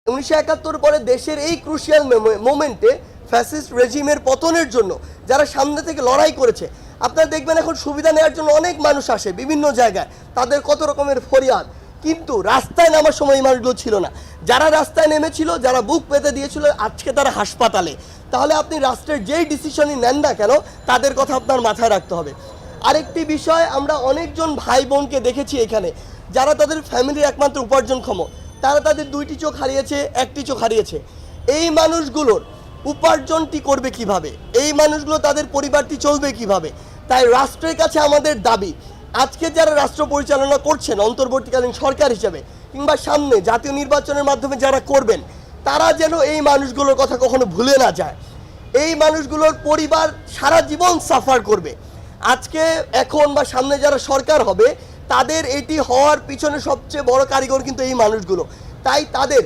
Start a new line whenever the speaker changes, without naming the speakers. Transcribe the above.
1971 পরে দেশের এই ক্রুশিয়াল মোমেন্টে ফ্যাসিস্ট রেজিমের পতনের জন্য যারা সামনে থেকে লড়াই করেছে, আপনারা দেখবেন এখন সুবিধা নেওয়ার জন্য অনেক মানুষ আসে বিভিন্ন জায়গায়, তাদের কত রকমের ফরিয়াদ, কিন্তু রাস্তায় নামার সময় এই মানুষগুলো ছিল না। যারা রাস্তায় নেমেছিল, যারা বুক পেতে দিয়েছিল, আজকে তারা হাসপাতালে। তাহলে আপনি রাষ্ট্রের যেই ডিসিশনই নেন না কেন, তাদের কথা আপনার মাথায় রাখতে হবে। আরেকটি বিষয়, আমরা অনেকজন ভাই বোনকে দেখেছি এখানে যারা তাদের ফ্যামিলির একমাত্র উপার্জনক্ষম, তারা তাদের দুইটি চোখ হারিয়েছে, একটি চোখ হারিয়েছে। এই মানুষগুলোর উপার্জনটি করবে কিভাবে? এই মানুষগুলো তাদের পরিবারটি চলবে কিভাবে? তাই রাষ্ট্রের কাছে আমাদের দাবি, আজকে যারা রাষ্ট্র পরিচালনা করছেন অন্তর্বর্তীকালীন সরকার হিসেবে, কিংবা সামনে জাতীয় নির্বাচনের মাধ্যমে যারা করবেন, তারা যেন এই মানুষগুলোর কথা কখনো ভুলে না যায়। এই মানুষগুলোর পরিবার সারা জীবন সাফার করবে। আজকে এখন বা সামনে যারা সরকার হবে, তাদের এটি হওয়ার পিছনে সবচেয়ে বড় কারিগর কিন্তু এই মানুষগুলো। তাই তাদের